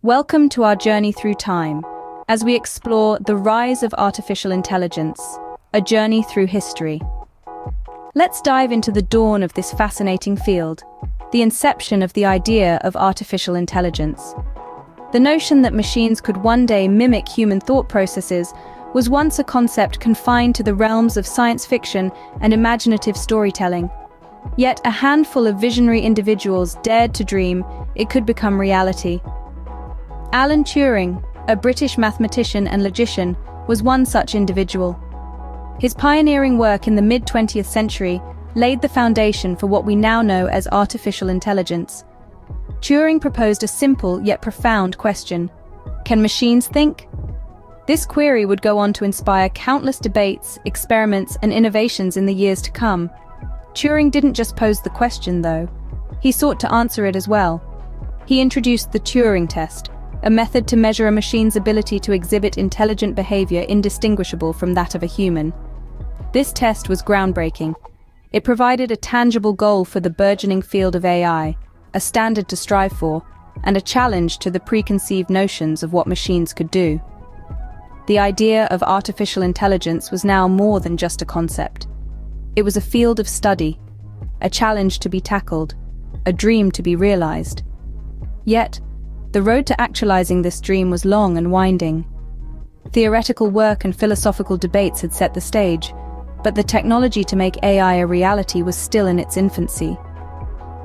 Welcome to our journey through time, as we explore the rise of artificial intelligence, a journey through history. Let's dive into the dawn of this fascinating field, the inception of the idea of artificial intelligence. The notion that machines could one day mimic human thought processes was once a concept confined to the realms of science fiction and imaginative storytelling. Yet a handful of visionary individuals dared to dream it could become reality. Alan Turing, a British mathematician and logician, was one such individual. His pioneering work in the mid-20th century laid the foundation for what we now know as artificial intelligence. Turing proposed a simple yet profound question: can machines think? This query would go on to inspire countless debates, experiments, and innovations in the years to come. Turing didn't just pose the question, though. He sought to answer it as well. He introduced the Turing test, a method to measure a machine's ability to exhibit intelligent behavior indistinguishable from that of a human. This test was groundbreaking. It provided a tangible goal for the burgeoning field of AI, a standard to strive for, and a challenge to the preconceived notions of what machines could do. The idea of artificial intelligence was now more than just a concept. It was a field of study, a challenge to be tackled, a dream to be realized. Yet, the road to actualizing this dream was long and winding. Theoretical work and philosophical debates had set the stage, but the technology to make AI a reality was still in its infancy.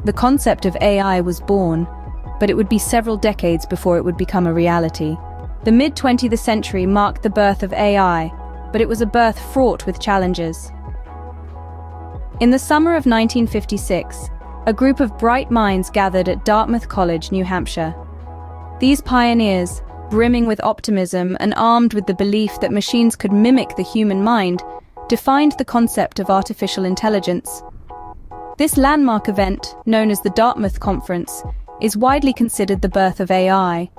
The concept of AI was born, but it would be several decades before it would become a reality. The mid-20th century marked the birth of AI, but it was a birth fraught with challenges. In the summer of 1956, a group of bright minds gathered at Dartmouth College, New Hampshire. These pioneers, brimming with optimism and armed with the belief that machines could mimic the human mind, defined the concept of artificial intelligence. This landmark event, known as the Dartmouth Conference, is widely considered the birth of AI.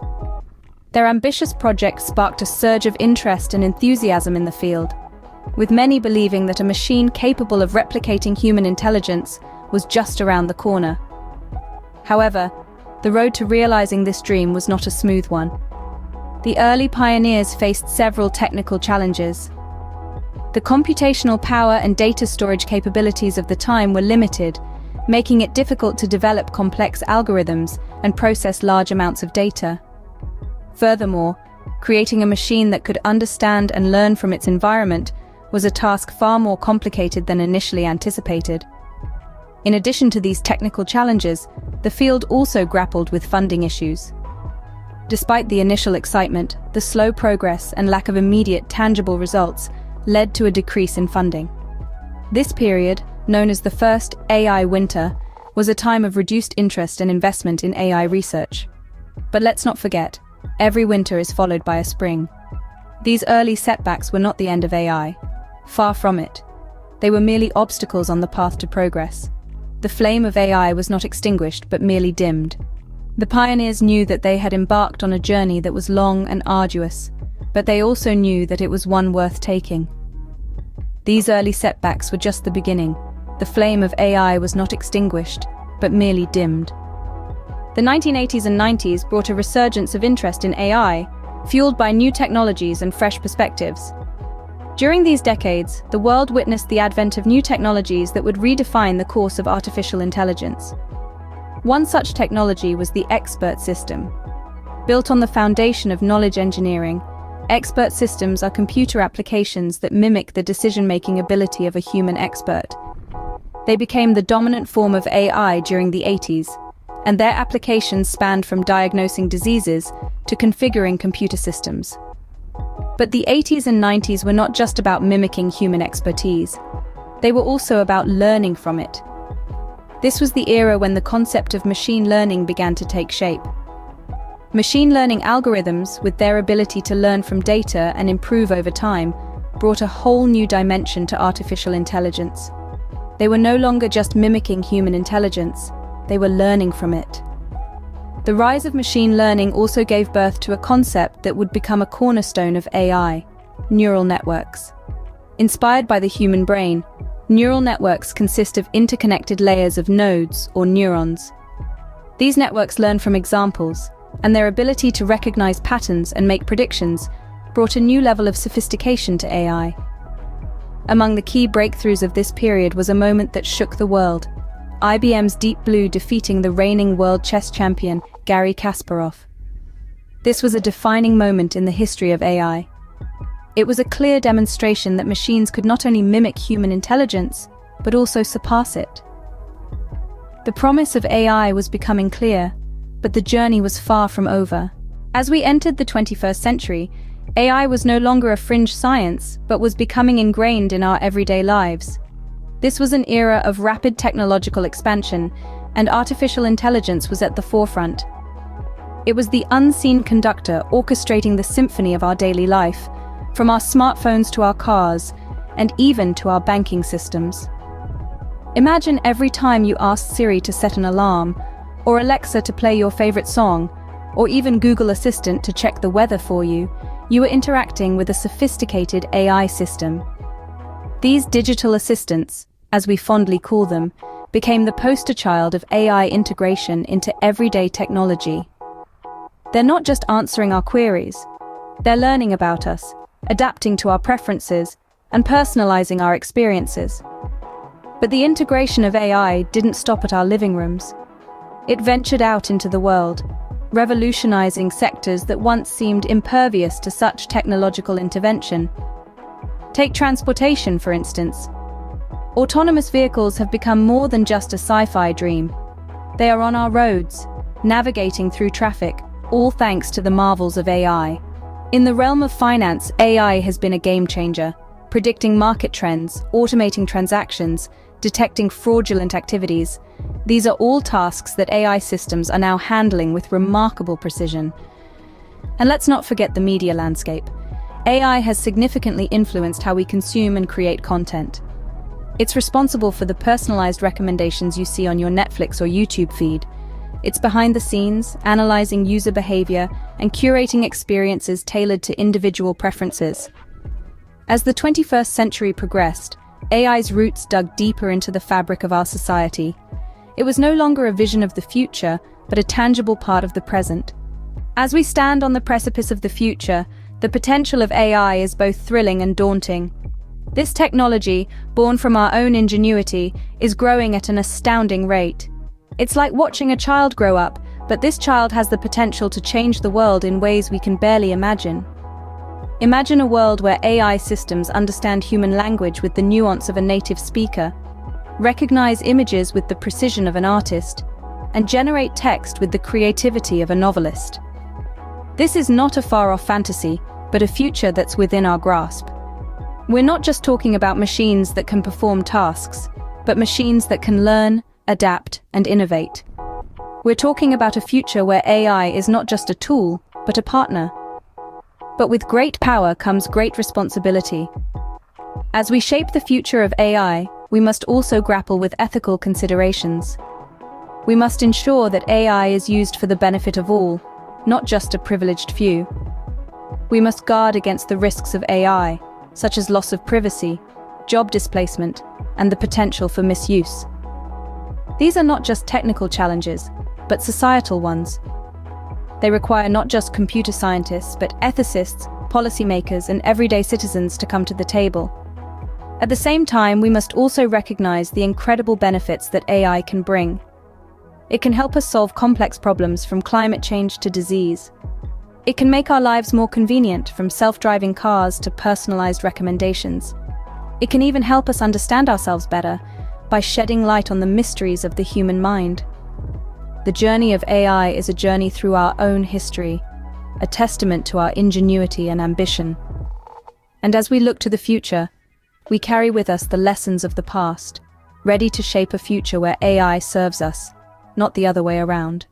Their ambitious project sparked a surge of interest and enthusiasm in the field, with many believing that a machine capable of replicating human intelligence was just around the corner. However, the road to realizing this dream was not a smooth one. The early pioneers faced several technical challenges. The computational power and data storage capabilities of the time were limited, making it difficult to develop complex algorithms and process large amounts of data. Furthermore, creating a machine that could understand and learn from its environment was a task far more complicated than initially anticipated. In addition to these technical challenges, the field also grappled with funding issues. Despite the initial excitement, the slow progress and lack of immediate, tangible results led to a decrease in funding. This period, known as the first AI winter, was a time of reduced interest and investment in AI research. But let's not forget, every winter is followed by a spring. These early setbacks were not the end of AI. Far from it. They were merely obstacles on the path to progress. The flame of AI was not extinguished, but merely dimmed. The pioneers knew that they had embarked on a journey that was long and arduous, but they also knew that it was one worth taking. These early setbacks were just the beginning. The flame of AI was not extinguished, but merely dimmed. The 1980s and 90s brought a resurgence of interest in AI, fueled by new technologies and fresh perspectives. During these decades, the world witnessed the advent of new technologies that would redefine the course of artificial intelligence. One such technology was the expert system. Built on the foundation of knowledge engineering, expert systems are computer applications that mimic the decision-making ability of a human expert. They became the dominant form of AI during the 80s, and their applications spanned from diagnosing diseases to configuring computer systems. But the 80s and 90s were not just about mimicking human expertise. They were also about learning from it. This was the era when the concept of machine learning began to take shape. Machine learning algorithms, with their ability to learn from data and improve over time, brought a whole new dimension to artificial intelligence. They were no longer just mimicking human intelligence, they were learning from it. The rise of machine learning also gave birth to a concept that would become a cornerstone of AI: neural networks. Inspired by the human brain, neural networks consist of interconnected layers of nodes or neurons. These networks learn from examples, and their ability to recognize patterns and make predictions brought a new level of sophistication to AI. Among the key breakthroughs of this period was a moment that shook the world: IBM's Deep Blue defeating the reigning world chess champion, Garry Kasparov. This was a defining moment in the history of AI. It was a clear demonstration that machines could not only mimic human intelligence, but also surpass it. The promise of AI was becoming clear, but the journey was far from over. As we entered the 21st century, AI was no longer a fringe science, but was becoming ingrained in our everyday lives. This was an era of rapid technological expansion, and artificial intelligence was at the forefront. It was the unseen conductor orchestrating the symphony of our daily life, from our smartphones to our cars, and even to our banking systems. Imagine every time you asked Siri to set an alarm, or Alexa to play your favorite song, or even Google Assistant to check the weather for you, you were interacting with a sophisticated AI system. These digital assistants, as we fondly call them, became the poster child of AI integration into everyday technology. They're not just answering our queries, they're learning about us, adapting to our preferences, and personalizing our experiences. But the integration of AI didn't stop at our living rooms. It ventured out into the world, revolutionizing sectors that once seemed impervious to such technological intervention. Take transportation, for instance. Autonomous vehicles have become more than just a sci-fi dream. They are on our roads, navigating through traffic, all thanks to the marvels of AI. In the realm of finance, AI has been a game changer, predicting market trends, automating transactions, detecting fraudulent activities. These are all tasks that AI systems are now handling with remarkable precision. And let's not forget the media landscape. AI has significantly influenced how we consume and create content. It's responsible for the personalized recommendations you see on your Netflix or YouTube feed. It's behind the scenes, analyzing user behavior and curating experiences tailored to individual preferences. As the 21st century progressed, AI's roots dug deeper into the fabric of our society. It was no longer a vision of the future, but a tangible part of the present. As we stand on the precipice of the future, the potential of AI is both thrilling and daunting. This technology, born from our own ingenuity, is growing at an astounding rate. It's like watching a child grow up, but this child has the potential to change the world in ways we can barely imagine. Imagine a world where AI systems understand human language with the nuance of a native speaker, recognize images with the precision of an artist, and generate text with the creativity of a novelist. This is not a far-off fantasy, but a future that's within our grasp. We're not just talking about machines that can perform tasks, but machines that can learn, adapt, and innovate. We're talking about a future where AI is not just a tool, but a partner. But with great power comes great responsibility. As we shape the future of AI, we must also grapple with ethical considerations. We must ensure that AI is used for the benefit of all, not just a privileged few. We must guard against the risks of AI, such as loss of privacy, job displacement, and the potential for misuse. These are not just technical challenges, but societal ones. They require not just computer scientists, but ethicists, policymakers, and everyday citizens to come to the table. At the same time, we must also recognize the incredible benefits that AI can bring. It can help us solve complex problems from climate change to disease. It can make our lives more convenient, from self-driving cars to personalized recommendations. It can even help us understand ourselves better by shedding light on the mysteries of the human mind. The journey of AI is a journey through our own history, a testament to our ingenuity and ambition. And as we look to the future, we carry with us the lessons of the past, ready to shape a future where AI serves us, not the other way around.